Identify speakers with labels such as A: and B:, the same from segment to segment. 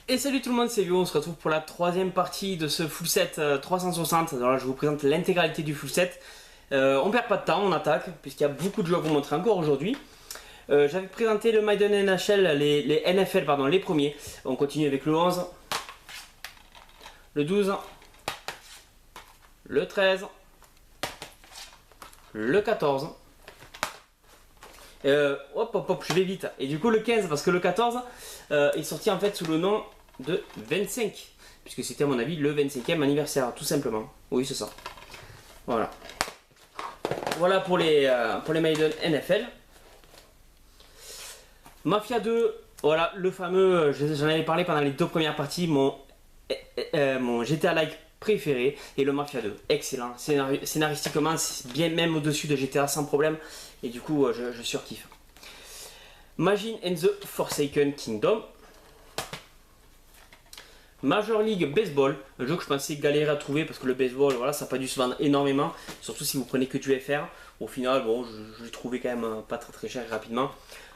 A: Et salut tout le monde, c'est Vio, on se retrouve pour la troisième partie de ce full set 360. Alors là, je vous présente l'intégralité du full set. On perd pas de temps, on attaque, puisqu'il y a beaucoup de jeux à vous montrer encore aujourd'hui. J'avais présenté le Maiden NHL, les NFL, pardon, les premiers. On continue avec le 11, le 12, le 13, le 14. Hop, je vais vite. Et du coup le 15, parce que le 14 est sorti en fait sous le nom de 25. Puisque c'était à mon avis le 25e anniversaire, tout simplement. Oui, c'est ça. Voilà. Voilà pour les Maiden NFL. Mafia 2, voilà le fameux, j'en avais parlé pendant les deux premières parties, mon GTA-like préféré, et le Mafia 2, excellent, scénaristiquement c'est bien même au-dessus de GTA sans problème, et du coup je surkiffe. Majin and the Forsaken Kingdom. Major League Baseball, un jeu que je pensais galérer à trouver parce que le baseball, voilà, ça n'a pas dû se vendre énormément, surtout si vous prenez que du FR. Au final, bon, je l'ai trouvé quand même pas très cher rapidement.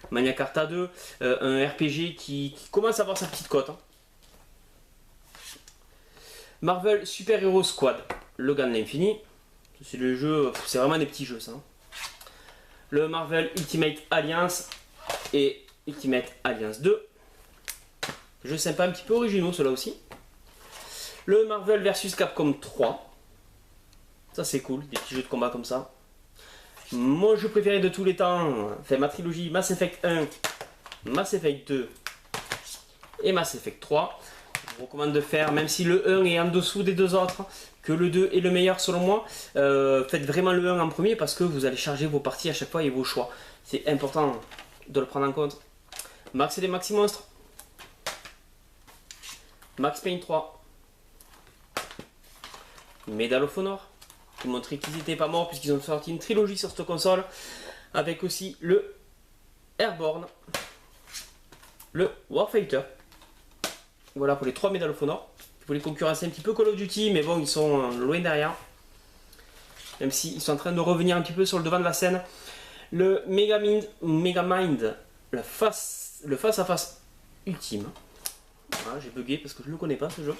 A: Mania Carta 2, un RPG qui commence à avoir sa petite cote. Hein. Marvel Super Hero Squad, Logan l'Infini. C'est le jeu, c'est vraiment des petits jeux ça. Hein. Le Marvel Ultimate Alliance et Ultimate Alliance 2. Jeux sympa, un petit peu originaux ceux-là aussi. Le Marvel vs Capcom 3. Ça c'est cool, des petits jeux de combat comme ça. Mon jeu préféré de tous les temps, enfin ma trilogie Mass Effect 1, Mass Effect 2 et Mass Effect 3. Je vous recommande de faire, même si le 1 est en dessous des deux autres, que le 2 est le meilleur selon moi, faites vraiment le 1 en premier parce que vous allez charger vos parties à chaque fois et vos choix. C'est important de le prendre en compte. Max et les Maxi Monstres. Max Payne 3. Medal of Honor. Qui montrait qu'ils n'étaient pas morts puisqu'ils ont sorti une trilogie sur cette console. Avec aussi le Airborne. Le Warfighter. Voilà pour les 3 Medal of Honor. Vous pouvez les concurrencer un petit peu Call of Duty, mais bon, ils sont loin derrière. Même s'ils sont en train de revenir un petit peu sur le devant de la scène. Le Megamind, le face à face ultime. Voilà, j'ai bugué parce que je ne le connais pas ce jeu.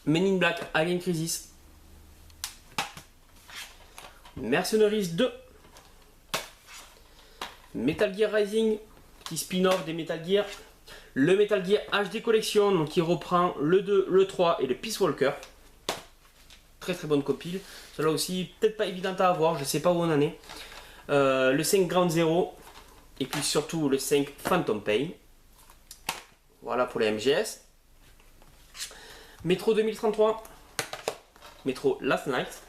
A: Men in Black Alien Crisis. Mercenaries 2. Metal Gear Rising, petit spin-off des Metal Gear. Le Metal Gear HD Collection, donc qui reprend le 2, le 3 et le Peace Walker. Très bonne compile. Cela aussi, peut-être pas évident à avoir, je sais pas où on en est. Le 5 Ground Zero. Et puis surtout le 5 Phantom Pain. Voilà pour les MGS. Metro 2033. Metro Last Night.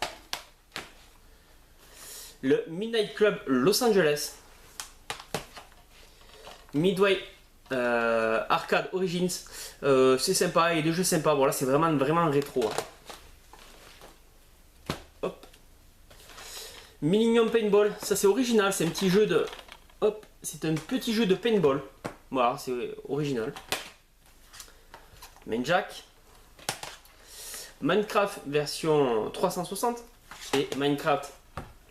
A: Le Midnight Club Los Angeles. Midway Arcade Origins. C'est sympa, il y a des jeux sympas. Bon là c'est vraiment rétro. Hein. Hop. Millennium Paintball. Ça c'est original, c'est un petit jeu de... Hop, c'est un petit jeu de paintball. Voilà, c'est original. Jack. Minecraft version 360 et Minecraft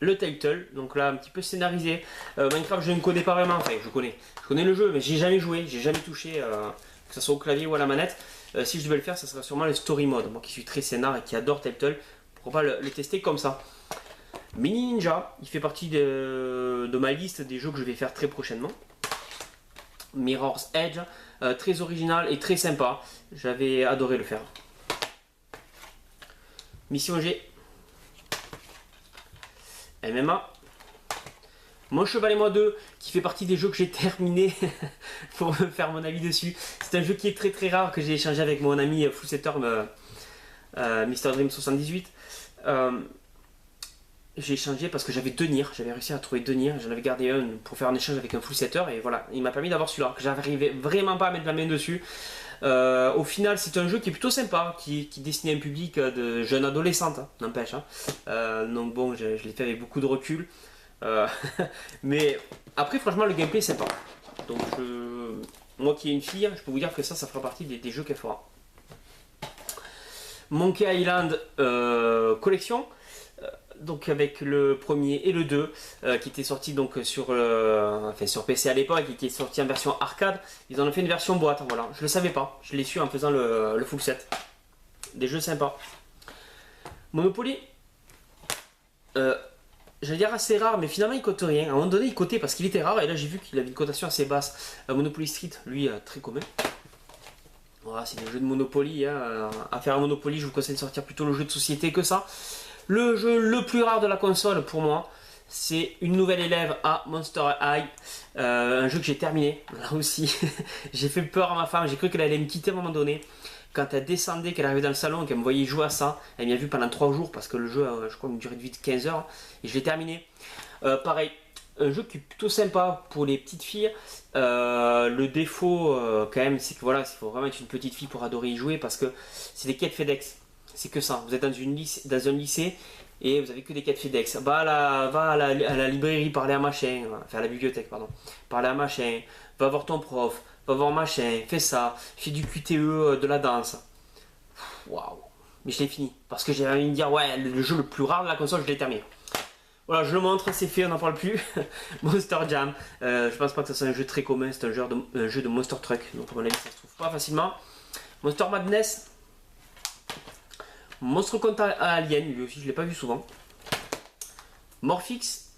A: le Telltale, donc là un petit peu scénarisé. Minecraft je ne connais pas vraiment, enfin je connais le jeu mais j'ai jamais joué, j'ai jamais touché que ce soit au clavier ou à la manette. Si je devais le faire ça serait sûrement le story mode, moi qui suis très scénar et qui adore Telltale, pourquoi pas le tester comme ça. Mini Ninja, il fait partie de ma liste des jeux que je vais faire très prochainement. Mirror's Edge, très original et très sympa, j'avais adoré le faire. Mission G. MMA. Mon Cheval et moi 2 qui fait partie des jeux que j'ai terminé pour me faire mon avis dessus. C'est un jeu qui est très rare que j'ai échangé avec mon ami Full Setter Mr Dream 78. J'ai échangé parce que j'avais 2 Nier, j'avais réussi à trouver 2 Nier, j'en avais gardé un pour faire un échange avec un Full Setter et voilà, il m'a permis d'avoir celui-là, que j'arrivais vraiment pas à mettre la main dessus. Au final c'est un jeu qui est plutôt sympa, qui destine à un public de jeunes adolescentes, hein, n'empêche. Hein. Donc bon, je l'ai fait avec beaucoup de recul. Mais après franchement le gameplay est sympa. Donc moi qui ai une fille, je peux vous dire que ça fera partie des jeux qu'elle fera. Monkey Island collection. Donc avec le premier et le 2 qui étaient sortis donc sur PC à l'époque et qui est sorti en version arcade. Ils en ont fait une version boîte, voilà. Je le savais pas, je l'ai su en faisant le full set. Des jeux sympas. Monopoly, j'allais dire assez rare, mais finalement il cote rien. À un moment donné il cotait parce qu'il était rare et là j'ai vu qu'il avait une cotation assez basse. Monopoly Street, lui, très commun. Voilà, c'est des jeux de Monopoly. Hein. À faire un Monopoly, je vous conseille de sortir plutôt le jeu de société que ça. Le jeu le plus rare de la console pour moi, c'est une nouvelle élève à Monster High. Un jeu que j'ai terminé. Là aussi, j'ai fait peur à ma femme. J'ai cru qu'elle allait me quitter à un moment donné. Quand elle descendait, qu'elle arrivait dans le salon et qu'elle me voyait jouer à ça, elle m'y a vu pendant 3 jours parce que le jeu, je crois, une durée de vie de 15 heures. Et je l'ai terminé. Pareil, un jeu qui est plutôt sympa pour les petites filles. Le défaut, quand même, c'est que voilà, il faut vraiment être une petite fille pour adorer y jouer parce que c'est des quêtes FedEx. C'est que ça. Vous êtes dans un lycée et vous avez que des quêtes FedEx. Va à la librairie, parler à machin. Enfin, à la bibliothèque, pardon. Parler à machin. Va voir ton prof. Va voir machin. Fais ça. Fais du QTE, de la danse. Waouh. Mais je l'ai fini. Parce que j'ai envie de dire, ouais, le jeu le plus rare de la console, je l'ai terminé. Voilà, je le montre, c'est fait, on n'en parle plus. Monster Jam. Je pense pas que ce soit un jeu très commun. C'est un jeu de Monster Truck. Donc, à mon avis, ça se trouve pas facilement. Monster Madness. Monstre contre Alien, lui aussi je l'ai pas vu souvent. Morphix.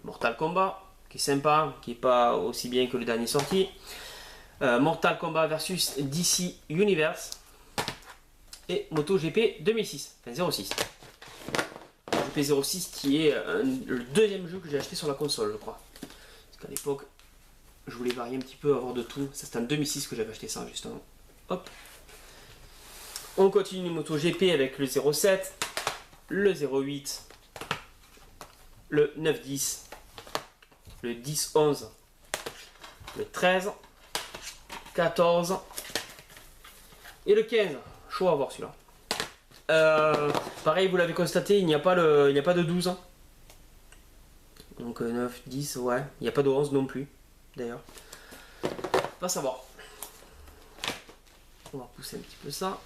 A: Mortal Kombat, qui est sympa, qui est pas aussi bien que le dernier sorti. Mortal Kombat versus DC Universe. Et MotoGP 2006, enfin 06. MotoGP 06 qui est le deuxième jeu que j'ai acheté sur la console, je crois. Parce qu'à l'époque, je voulais varier un petit peu, avoir de tout. C'était en 2006 que j'avais acheté ça, justement. Hop. On continue MotoGP avec le 07, le 08, le 9-10, le 10-11, le 13, 14 et le 15. Chaud à voir celui-là. Pareil, vous l'avez constaté, il n'y a pas de 12. Donc 9, 10, ouais. Il n'y a pas de 11 non plus, d'ailleurs. Va savoir. On va repousser un petit peu ça.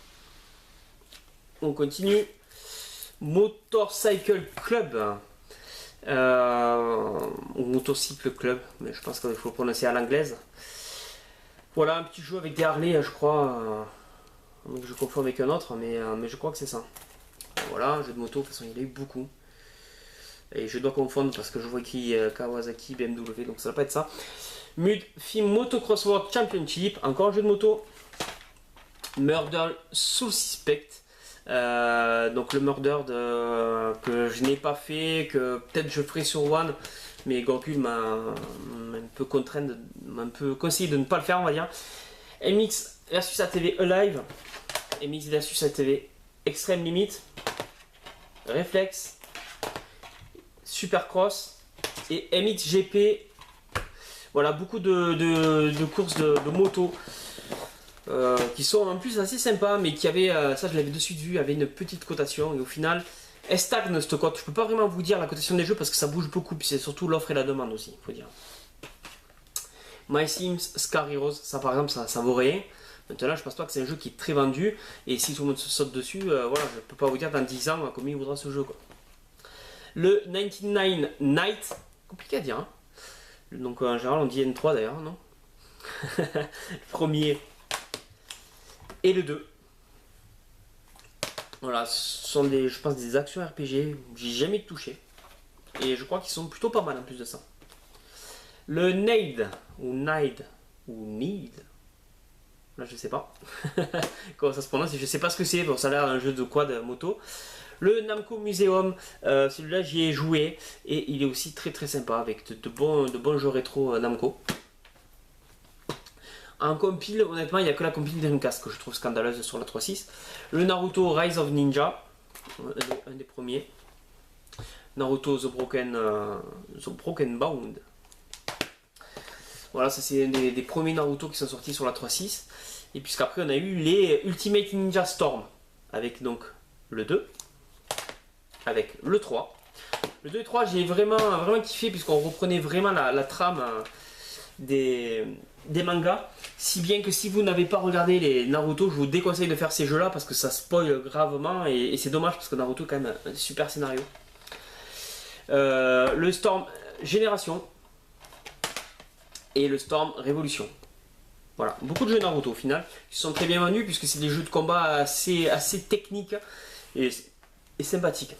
A: On continue. Motorcycle Club. Ou Motorcycle Club, mais je pense qu'il faut le prononcer à l'anglaise. Voilà, un petit jeu avec des Harley, je crois. Je confonds avec un autre, mais je crois que c'est ça. Voilà, un jeu de moto, de toute façon il y en a eu beaucoup. Et je dois confondre parce que je vois qui Kawasaki, BMW, donc ça va pas être ça. Film Motocross World Championship, encore un jeu de moto. Murder Soul Suspect. Donc le Murder que je n'ai pas fait, que peut-être je ferai sur One, mais Gorgul m'a un peu contraint, m'a un peu conseillé de ne pas le faire, on va dire. MX versus ATV Alive, MX versus ATV Extreme Limit, Reflex, Supercross et MXGP. Voilà, beaucoup de courses de moto. Qui sont en plus assez sympas, mais qui avaient, ça je l'avais de suite vu, avait une petite cotation, et au final, elle stagne cette cote. Je peux pas vraiment vous dire la cotation des jeux parce que ça bouge beaucoup, puis c'est surtout l'offre et la demande aussi, il faut dire. My Sims Scar Heroes, ça par exemple, ça vaut rien. Maintenant, je pense pas que c'est un jeu qui est très vendu, et si tout le monde se saute dessus, voilà, je peux pas vous dire dans 10 ans combien il vaudra ce jeu, quoi. Le 99 Night, compliqué à dire, hein. Donc en général on dit N3 d'ailleurs, non? Le premier et le 2. Voilà, ce sont des, je pense, des actions RPG. J'ai jamais touché. Et je crois qu'ils sont plutôt pas mal en plus de ça. Le Nade, ou Nide, ou Need. Là, je sais pas comment ça se prononce. Je sais pas ce que c'est. Bon, ça a l'air d'un jeu de quad moto. Le Namco Museum, celui-là, j'y ai joué. Et il est aussi très très sympa avec de bons jeux rétro Namco. En compile, honnêtement, il n'y a que la compile Dreamcast que je trouve scandaleuse sur la 3.6. Le Naruto Rise of Ninja, un des premiers. Naruto The Broken Bound. Voilà, ça c'est des premiers Naruto qui sont sortis sur la 3.6. Et puisqu'après on a eu les Ultimate Ninja Storm. Avec donc le 2. Avec le 3. Le 2 et 3 j'ai vraiment kiffé puisqu'on reprenait vraiment la trame. des mangas. Si bien que si vous n'avez pas regardé les Naruto, je vous déconseille de faire ces jeux là parce que ça spoil gravement et c'est dommage parce que Naruto est quand même un super scénario. Le Storm Génération et le Storm Révolution. Voilà, beaucoup de jeux Naruto au final qui sont très bien vendus puisque c'est des jeux de combat assez techniques et sympathiques.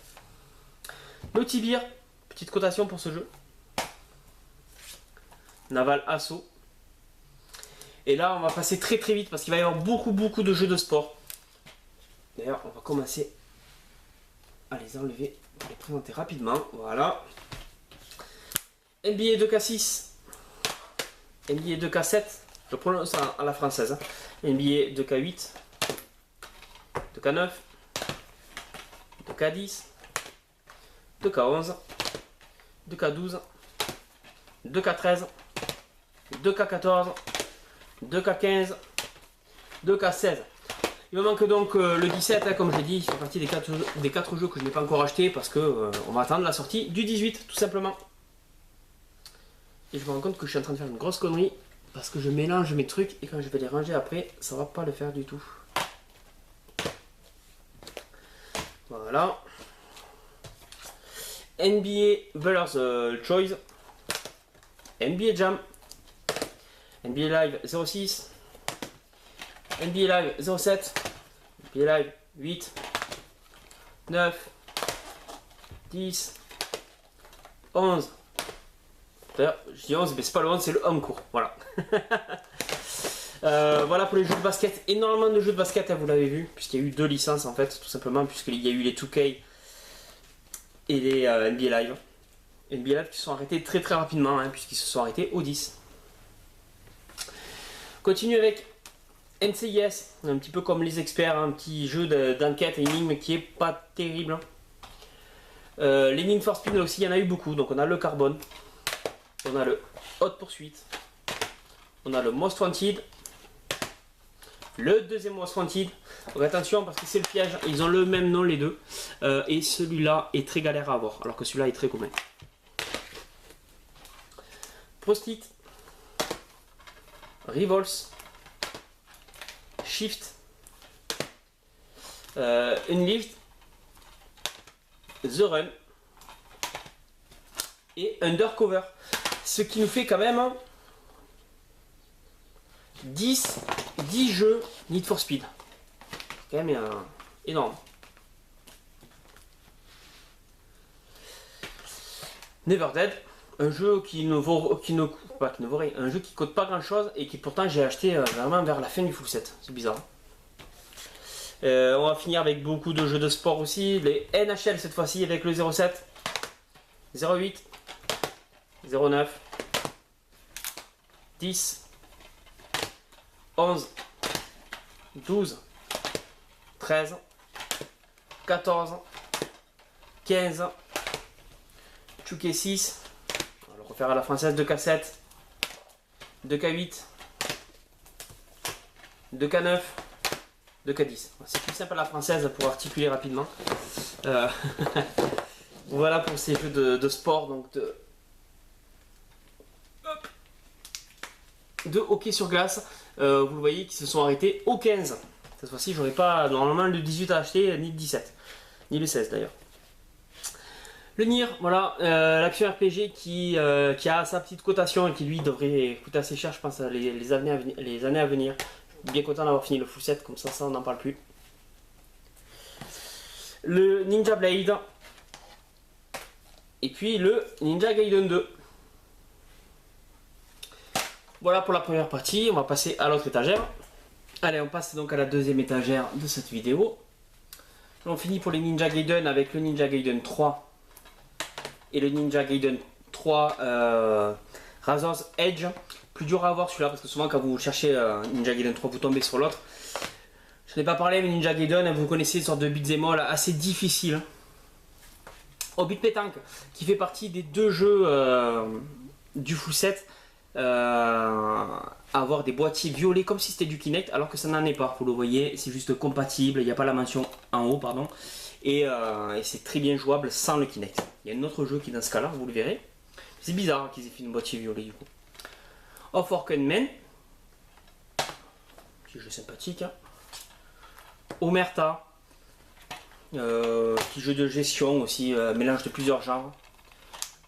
A: Le Tibir, petite cotation pour ce jeu. Naval Assault. Et là on va passer très vite parce qu'il va y avoir beaucoup de jeux de sport. D'ailleurs on va commencer à les enlever pour les présenter rapidement. Voilà. NBA 2K6. NBA 2K7. Je prononce à la française. Hein. NBA 2K8. 2K9. 2K10. 2K11. 2K12. 2K13. 2K14. 2K15. 2K16. Il me manque donc le 17, hein, comme je l'ai dit, il fait partie des 4 jeux que je n'ai pas encore acheté parce que on va attendre la sortie du 18 tout simplement. Et je me rends compte que je suis en train de faire une grosse connerie parce que je mélange mes trucs et quand je vais les ranger après, ça va pas le faire du tout. Voilà. NBA Valor's Choice. NBA Jam. NBA Live 06. NBA Live 07. NBA Live 8. 9. 10. 11. D'ailleurs, je dis 11, mais c'est pas le 11, c'est le 1 court. Voilà. Voilà pour les jeux de basket. Énormément de jeux de basket, hein, vous l'avez vu, puisqu'il y a eu 2 licences en fait, tout simplement, puisqu'il y a eu les 2K et les NBA Live. NBA Live qui se sont arrêtés très rapidement, hein, puisqu'ils se sont arrêtés au 10. Continue avec NCIS, un petit peu comme les experts, un petit jeu d'enquête et énigme qui est pas terrible. Les Need for Speed aussi, il y en a eu beaucoup, donc on a le Carbone. On a le Hot Pursuit, on a le Most Wanted, le deuxième Most Wanted. Donc attention parce que c'est le piège, ils ont le même nom les deux. Et celui-là est très galère à avoir, alors que celui-là est très commun. Post-it, Revolts, Shift, Unleashed, The Run et Undercover. Ce qui nous fait quand même 10 jeux Need for Speed. C'est quand même énorme. Never Dead, un jeu qui ne vaut rien, un jeu qui coûte pas grand chose et qui pourtant j'ai acheté vraiment vers la fin du full set. C'est bizarre. On va finir avec beaucoup de jeux de sport aussi. Les NHL cette fois-ci avec le 07, 08, 09, 10, 11, 12, 13, 14, 15, 2K6, on va le refaire à la française, 2K7, 2K8, 2K9, 2K10. C'est plus simple à la française pour articuler rapidement. Voilà pour ces jeux de sport, donc de hockey sur glace. Vous le voyez qui se sont arrêtés au 15. Cette fois-ci, j'aurais pas normalement le 18 à acheter, ni le 17, ni le 16 d'ailleurs. Le Nier, voilà, l'action RPG qui a sa petite cotation et qui lui devrait coûter assez cher, je pense, les années à venir. Je suis bien content d'avoir fini le full set, comme ça on n'en parle plus. Le Ninja Blade. Et puis le Ninja Gaiden 2. Voilà pour la première partie, on va passer à l'autre étagère. Allez, on passe donc à la deuxième étagère de cette vidéo. On finit pour les Ninja Gaiden avec le Ninja Gaiden 3 et le Ninja Gaiden 3 Razor's Edge. Plus dur à avoir celui-là parce que souvent quand vous cherchez Ninja Gaiden 3 vous tombez sur l'autre. Je n'ai pas parlé mais Ninja Gaiden, vous connaissez une sorte de beat'em all assez difficile. Au beat pétanque qui fait partie des 2 jeux du full set. Avoir des boîtiers violets comme si c'était du Kinect alors que ça n'en est pas, vous le voyez, c'est juste compatible, il n'y a pas la mention en haut pardon et c'est très bien jouable sans le Kinect. Il y a un autre jeu qui est dans ce cas là, vous le verrez. C'est bizarre qu'ils aient fait une boîtier violet du coup. Of Orc and Men. Petit jeu sympathique. Hein. Omerta. Petit jeu de gestion aussi, mélange de plusieurs genres.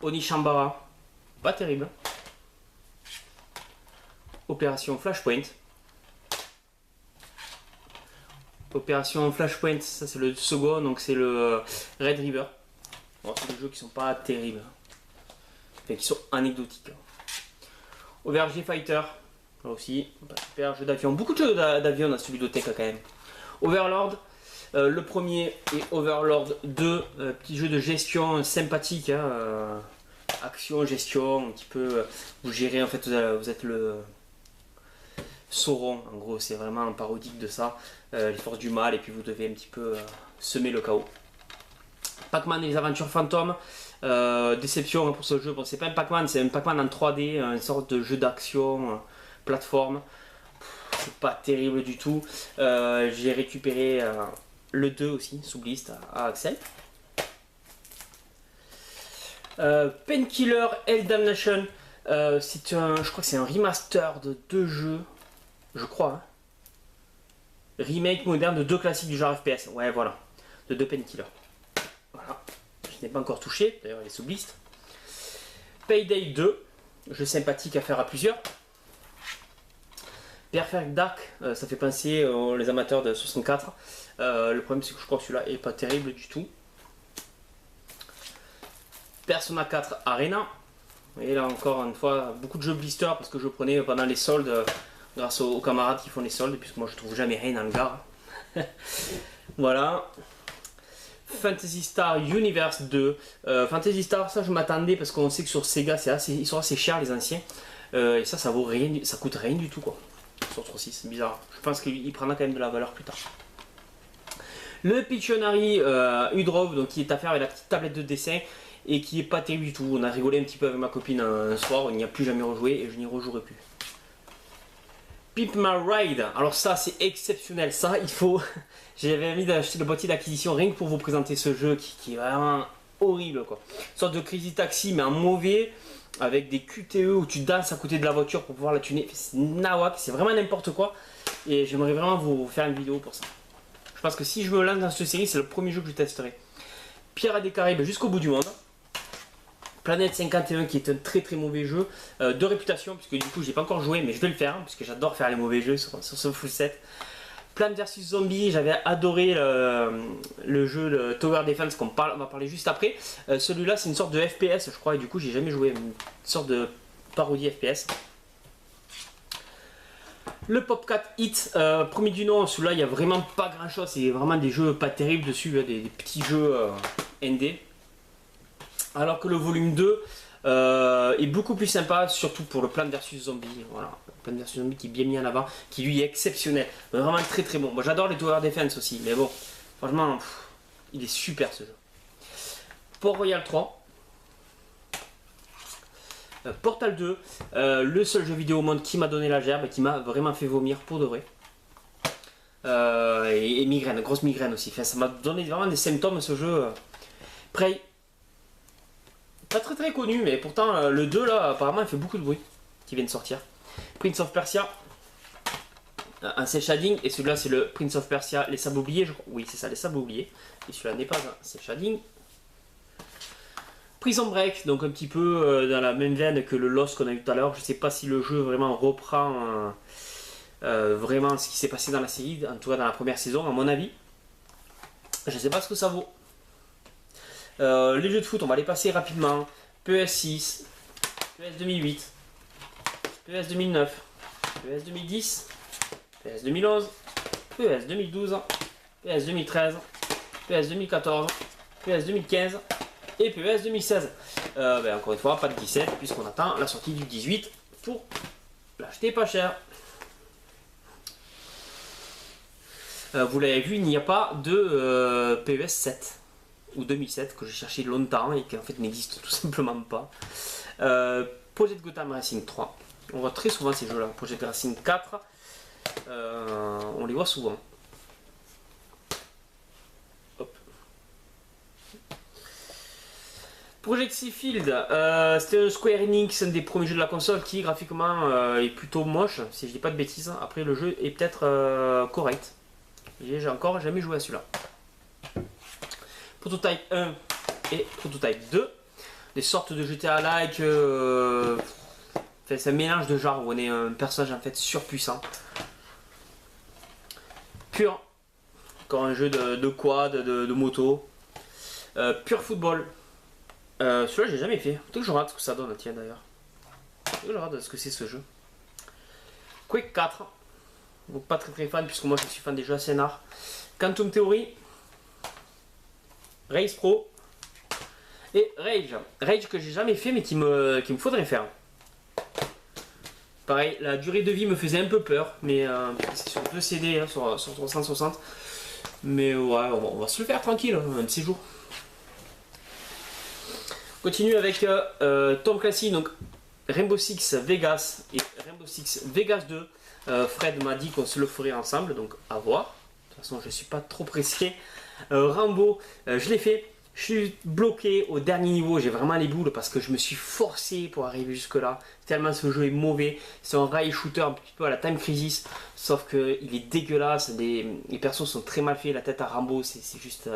A: Onishambara. Pas terrible. Opération Flashpoint. Opération Flashpoint, ça c'est le second, donc c'est le Red River. Bon, c'est des jeux qui sont pas terribles, enfin, qui sont anecdotiques. Overg Fighter, là aussi, pas super jeu d'avion. Beaucoup de jeux d'avion dans cette bibliothèque quand même. Overlord, le premier et Overlord 2, petit jeu de gestion sympathique, hein, action, gestion, un petit peu, vous gérez en fait, vous êtes le Sauron, en gros, c'est vraiment un parodique de ça, les forces du mal, et puis vous devez un petit peu semer le chaos. Pac-Man et les aventures fantômes, déception pour ce jeu. Bon, c'est pas un Pac-Man, c'est un Pac-Man en 3D, une sorte de jeu d'action, plateforme. C'est pas terrible du tout. J'ai récupéré le 2 aussi, sous liste à Axel. Painkiller Hell Damnation, c'est un, je crois que c'est un remaster de 2 jeux. Je crois. Hein. Remake moderne de 2 classiques du genre FPS. Ouais, voilà. De 2 Painkiller. Voilà. Je n'ai pas encore touché. D'ailleurs, il est sous liste. Payday 2. Jeu sympathique à faire à plusieurs. Perfect Dark. Ça fait penser aux les amateurs de 64. Le problème, c'est que je crois que celui-là est pas terrible du tout. Persona 4 Arena. Et là, encore une fois, beaucoup de jeux blister parce que je prenais pendant les soldes. Grâce aux camarades qui font les soldes, puisque moi je trouve jamais rien dans le gare. Voilà. Fantasy Star Universe 2. Fantasy Star, ça je m'attendais parce qu'on sait que sur Sega ils sont assez chers les anciens. Et ça vaut rien, ça coûte rien du tout quoi. Sur 3.6, c'est bizarre. Je pense qu'il prendra quand même de la valeur plus tard. Le Pictionary Udrov, donc qui est à faire avec la petite tablette de dessin et qui est pas terrible du tout. On a rigolé un petit peu avec ma copine un soir, on n'y a plus jamais rejoué et je n'y rejouerai plus. Pimp My Ride, alors ça c'est exceptionnel, ça il faut, j'avais envie d'acheter le boîtier d'acquisition rien que pour vous présenter ce jeu qui est vraiment horrible quoi. Une sorte de Crazy Taxi mais en mauvais, avec des QTE où tu danses à côté de la voiture pour pouvoir la tuner, c'est nawak, c'est vraiment n'importe quoi et j'aimerais vraiment vous faire une vidéo pour ça. Je pense que si je me lance dans cette série, c'est le premier jeu que je testerai. Pirates des Caraïbes jusqu'au bout du monde. Planète 51 qui est un très très mauvais jeu de réputation puisque du coup j'ai pas encore joué mais je vais le faire puisque j'adore faire les mauvais jeux sur ce full set. Plants vs Zombies, j'avais adoré le jeu de Tower Defense qu'on va parler juste après. Celui-là c'est une sorte de FPS je crois et du coup j'ai jamais joué, une sorte de parodie FPS. Le Popcat Hit, premier du nom, celui-là il n'y a vraiment pas grand chose, c'est vraiment des jeux pas terribles dessus, des petits jeux ND. Alors que le volume 2 est beaucoup plus sympa, surtout pour le Plants vs Zombie. Voilà, le Plants vs Zombie qui est bien mis en avant, qui lui est exceptionnel. Vraiment très très bon. Moi j'adore les Tower Defense aussi, mais bon, franchement, il est super ce jeu. Port Royal 3. Portal 2, le seul jeu vidéo au monde qui m'a donné la gerbe et qui m'a vraiment fait vomir pour de vrai. Et migraine, grosse migraine aussi. Enfin, ça m'a donné vraiment des symptômes ce jeu. Prey. Pas très très connu, mais pourtant le 2 là, apparemment, il fait beaucoup de bruit qui vient de sortir. Prince of Persia, un cel shading, et celui-là c'est le Prince of Persia, les sables oubliés, je crois. Oui, c'est ça, les sables oubliés. Et celui-là n'est pas un cel shading. Prison Break, donc un petit peu dans la même veine que le Lost qu'on a vu tout à l'heure. Je sais pas si le jeu vraiment reprend vraiment ce qui s'est passé dans la série, en tout cas dans la première saison, à mon avis. Je sais pas ce que ça vaut. Les jeux de foot, on va les passer rapidement. PS6, PS 2008, PS 2009, PS 2010, PS 2011, PS 2012, PS 2013, PS 2014, PS 2015 et PS 2016. Encore une fois, pas de 17 puisqu'on attend la sortie du 18 pour l'acheter pas cher. Vous l'avez vu, il n'y a pas de PES 7 ou 2007 que j'ai cherché longtemps et qui en fait n'existe tout simplement pas. Project Gotham Racing 3. On voit très souvent ces jeux-là. Project Racing 4, on les voit souvent. Hop. Project Field, c'était un Square Enix, un des premiers jeux de la console qui graphiquement est plutôt moche, si je dis pas de bêtises. Après le jeu est peut-être correct. J'ai encore jamais joué à celui-là. Prototype 1 et Prototype 2, des sortes de GTA-like. C'est un mélange de genres où on est un personnage en fait surpuissant. Pure, encore un jeu de quad, de moto. Pure Football. Celui-là j'ai jamais fait. Peut-être que je regarde ce que ça donne, tiens d'ailleurs. Peut-être que je regarde ce que c'est ce jeu. Quake 4. Donc pas très fan puisque moi je suis fan des jeux Scénar. Quantum Theory. Race Pro. Et Rage. Rage que j'ai jamais fait mais qu'il me faudrait faire. Pareil, la durée de vie me faisait un peu peur, mais c'est sur 2 CD, hein, sur 360. Mais ouais, on va se le faire tranquille, un de ces jours. On continue avec Tom Clancy, donc Rainbow Six Vegas et Rainbow Six Vegas 2. Fred m'a dit qu'on se le ferait ensemble, donc à voir. De toute façon, je suis pas trop pressé. Rambo, je l'ai fait. Je suis bloqué au dernier niveau, j'ai vraiment les boules parce que je me suis forcé pour arriver jusque là. Tellement ce jeu est mauvais. C'est un rail shooter un petit peu à la Time Crisis, sauf qu'il est dégueulasse. Les persos sont très mal faits, la tête à Rambo, c'est juste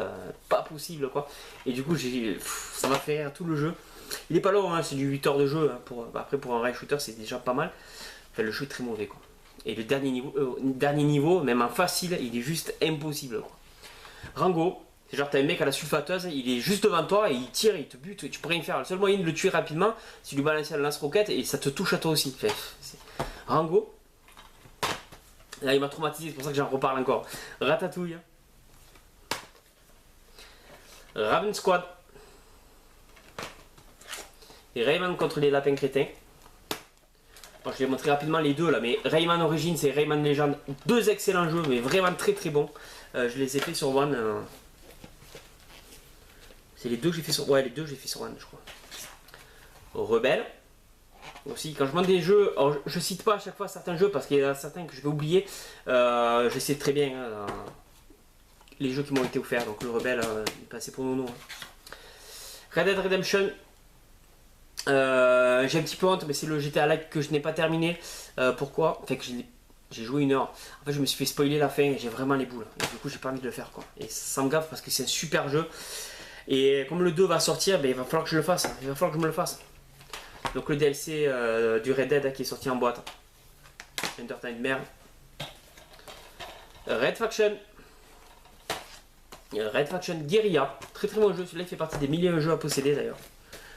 A: pas possible quoi. Et du coup, ça m'a fait rire tout le jeu. Il est pas long, hein, c'est du 8 heures de jeu. Hein, après, pour un rail shooter, c'est déjà pas mal. Enfin, le jeu est très mauvais quoi. Et le dernier niveau, même en facile, il est juste impossible quoi. Rango. C'est genre t'as un mec à la sulfateuse, il est juste devant toi et il tire et il te bute et tu peux rien faire. Le seul moyen de le tuer rapidement, c'est de lui balancer la lance-roquette et ça te touche à toi aussi. Enfin, Rango. Là il m'a traumatisé, c'est pour ça que j'en reparle encore. Ratatouille. Raven Squad. Et Rayman contre les lapins crétins. Bon, je vais montrer rapidement les deux là, mais Rayman Origins et Rayman Legend, deux excellents jeux, mais vraiment très très bons. Je les ai fait sur One. C'est les deux que j'ai fait sur. Ouais, les deux j'ai fait sur One, je crois. Rebelle. Aussi, quand je monte des jeux, alors je cite pas à chaque fois certains jeux parce qu'il y en a certains que je vais oublier. Je sais très bien les jeux qui m'ont été offerts. Donc le Rebelle est passé pour Nono. Red Dead Redemption. J'ai un petit peu honte, mais c'est le GTA Like que je n'ai pas terminé. Pourquoi? Enfin, que j'ai joué 1 heure. En fait, je me suis fait spoiler la fin et j'ai vraiment les boules. Et du coup, j'ai pas envie de le faire quoi. Et ça me gaffe parce que c'est un super jeu. Et comme le 2 va sortir, ben, il va falloir que je le fasse. Il va falloir que je me le fasse. Donc le DLC du Red Dead qui est sorti en boîte. Entertainment de merde. Red Faction. Red Faction Guerrilla. Très très bon jeu. Celui-là il fait partie des milliers de jeux à posséder d'ailleurs.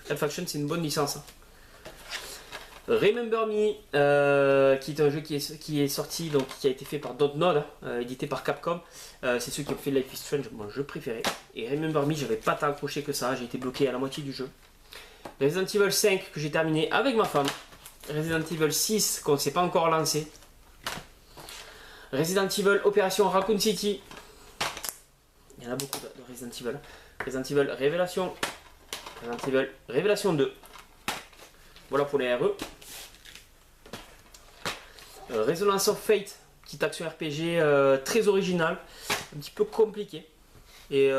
A: Red Faction c'est une bonne licence. Hein. Remember Me, qui est un jeu qui est sorti, donc qui a été fait par Dontnod, édité par Capcom. C'est ceux qui ont fait Life is Strange, mon jeu préféré. Et Remember Me, j'avais pas tant accroché que ça, j'ai été bloqué à la moitié du jeu. Resident Evil 5 que j'ai terminé avec ma femme. Resident Evil 6 qu'on ne s'est pas encore lancé. Resident Evil Opération Raccoon City. Il y en a beaucoup de Resident Evil. Resident Evil Révélation. Resident Evil Révélation 2. Voilà pour les RE. Resonance of Fate, petite action RPG très originale, un petit peu compliqué et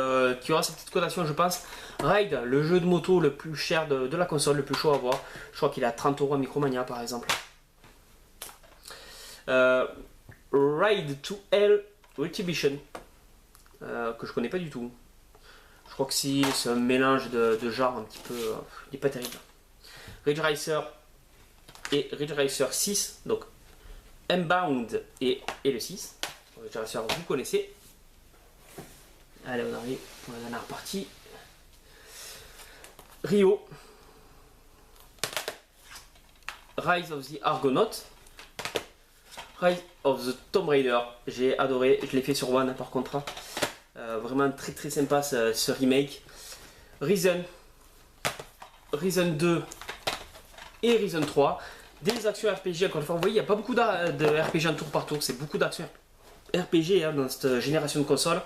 A: qui aura sa petite cotation je pense. Ride, le jeu de moto le plus cher de la console, le plus chaud à voir. Je crois qu'il est à 30 € à Micromania par exemple. Ride to Hell Retribution, que je connais pas du tout. Je crois que c'est un mélange de genres un petit peu. Il n'est pas terrible. Ridge Racer et Ridge Racer 6, donc Unbound et le 6. Ridge Racer, vous connaissez. Allez, on arrive pour la dernière partie. Rio. Rise of the Argonaut. Rise of the Tomb Raider. J'ai adoré, je l'ai fait sur One par contre. Vraiment très très sympa ce remake. Risen. Risen 2 et Risen 3. Des actions RPG, encore une fois, vous voyez, il n'y a pas beaucoup de RPG en tour par tour, c'est beaucoup d'actions RPG hein, dans cette génération de consoles.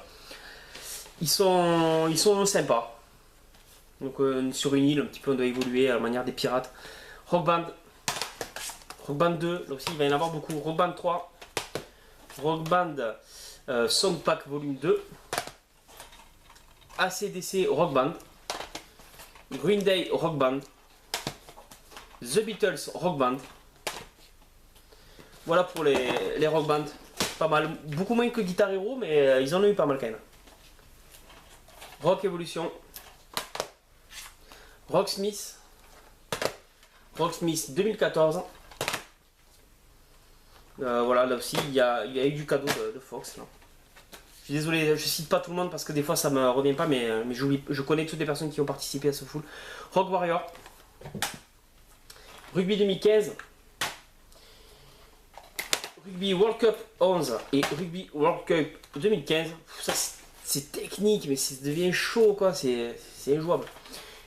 A: Ils sont sympas. Donc sur une île, un petit peu on doit évoluer à la manière des pirates. Rock Band. Rock Band 2, là aussi il va y en avoir beaucoup. Rock Band 3. Rock Band Song Pack Volume 2. ACDC Rock Band. Green Day Rock Band, The Beatles Rock Band. Voilà pour les Rock Band. Pas mal, beaucoup moins que Guitar Hero, mais ils en ont eu pas mal quand même. Rock Evolution, Rocksmith 2014. Voilà, là aussi il y a eu du cadeau de Fox là. Je suis désolé, je cite pas tout le monde parce que des fois ça me revient pas, mais je connais toutes les personnes qui ont participé à ce full. Rock Warrior, Rugby 2015, Rugby World Cup 11 et Rugby World Cup 2015. Ça c'est technique, mais ça devient chaud quoi, c'est injouable.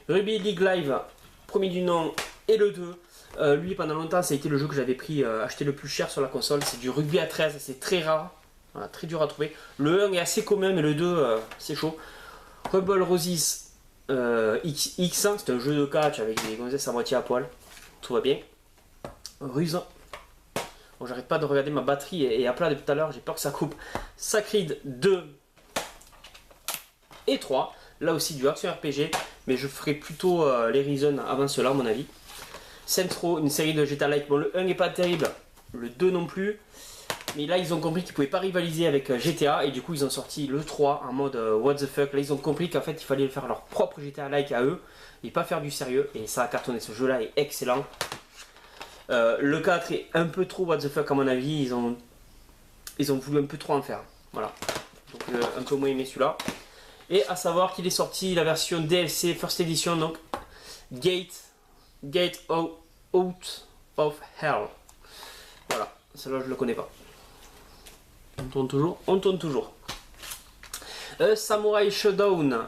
A: Rugby League Live, premier du nom et le 2. Lui pendant longtemps ça a été le jeu que j'avais pris acheté le plus cher sur la console. C'est du rugby à 13, c'est très rare, voilà, très dur à trouver. Le 1 est assez commun mais le 2 c'est chaud. Rebel Roses X, c'est un jeu de catch avec des gonzesses à moitié à poil, tout va bien. Ruse, bon, j'arrête pas de regarder ma batterie et à plat depuis tout à l'heure, j'ai peur que ça coupe. Sacred 2 et 3, là aussi du action RPG, mais je ferai plutôt les Reason avant cela à mon avis. Centro, une série de GTA-like, bon le 1 n'est pas terrible, le 2 non plus, mais là ils ont compris qu'ils pouvaient pas rivaliser avec GTA et du coup ils ont sorti le 3 en mode what the fuck. Là ils ont compris qu'en fait il fallait faire leur propre GTA-like à eux et pas faire du sérieux, et ça a cartonné. Ce jeu là est excellent. Le 4 est un peu trop what the fuck à mon avis, ils ont voulu un peu trop en faire, voilà, donc un peu moins aimé celui-là. Et à savoir qu'il est sorti la version DLC First Edition, donc Gate Out of Hell. Voilà, celle-là je le connais pas. On tourne toujours, on tourne toujours. Samurai Showdown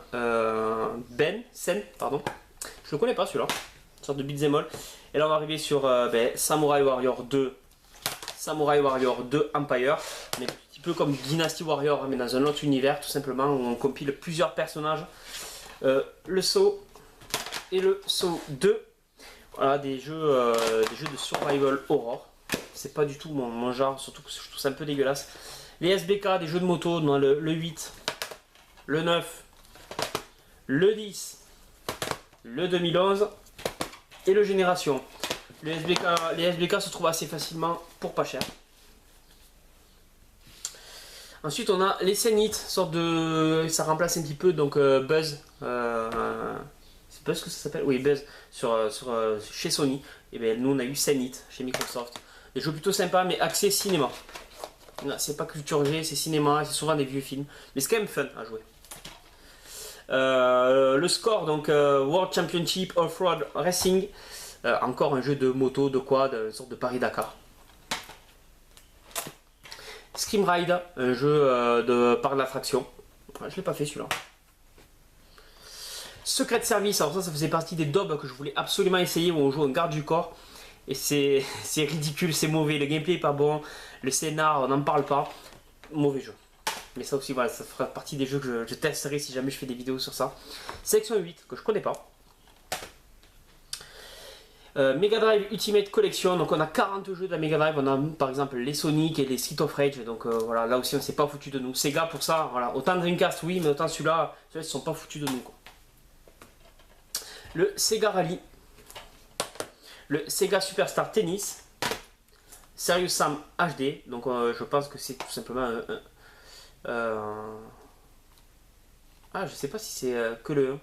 A: Sen, pardon. Je le connais pas celui-là. Une sorte de beat'em all. Et là on va arriver sur Samurai Warrior 2. Samurai Warrior 2 Empire. Mais un petit peu comme Dynasty Warrior, mais dans un autre univers tout simplement, où on compile plusieurs personnages. Le Saw et le Saw 2. Voilà, des jeux de survival horror. C'est pas du tout mon genre, surtout que je trouve ça un peu dégueulasse. Les SBK, des jeux de moto, dans le 8, le 9, le 10, le 2011 et le Génération. Les SBK se trouvent assez facilement pour pas cher. Ensuite on a les Zenith, sorte de... ça remplace un petit peu donc Buzz. C'est Buzz que ça s'appelle? Oui, Buzz chez Sony. Et bien nous on a eu Zenith chez Microsoft. Des jeux plutôt sympas mais axés cinéma. C'est pas culture G, c'est cinéma, c'est souvent des vieux films. Mais c'est quand même fun à jouer. Le score, donc World Championship Off-Road Racing. Encore un jeu de moto, de quad, une sorte de Paris-Dakar. Scream Ride, un jeu de parc d'attraction. Ouais, je l'ai pas fait celui-là. Secret Service, alors ça faisait partie des dobs que je voulais absolument essayer, où on joue un garde du corps. Et c'est ridicule, c'est mauvais, le gameplay est pas bon, le scénar on n'en parle pas, mauvais jeu. Mais ça aussi voilà, ça fera partie des jeux que je testerai si jamais je fais des vidéos sur ça. Section 8 que je connais pas. Mega Drive Ultimate Collection, donc on a 40 jeux de la Mega Drive, on a par exemple les Sonic et les Street of Rage, donc voilà, là aussi on s'est pas foutu de nous. Sega pour ça, voilà, autant Dreamcast oui, mais autant celui-là, ils sont pas foutus de nous quoi. Le Sega Rally, le Sega Superstar Tennis, Serious Sam HD, donc je pense que c'est tout simplement ah, je sais pas si c'est que le 1.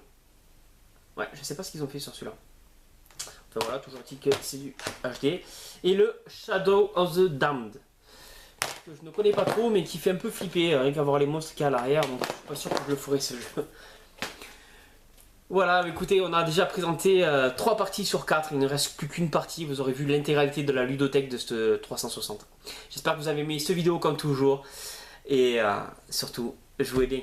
A: Ouais, je sais pas ce qu'ils ont fait sur celui-là. Enfin voilà, toujours dit que c'est du HD. Et le Shadow of the Damned, que je ne connais pas trop, mais qui fait un peu flipper, rien qu'à voir les monstres qu'il y a à l'arrière, donc je suis pas sûr que je le ferai ce jeu. Voilà, écoutez, on a déjà présenté 3 parties sur 4, il ne reste plus qu'une partie, vous aurez vu l'intégralité de la ludothèque de ce 360. J'espère que vous avez aimé cette vidéo comme toujours, et surtout, jouez bien.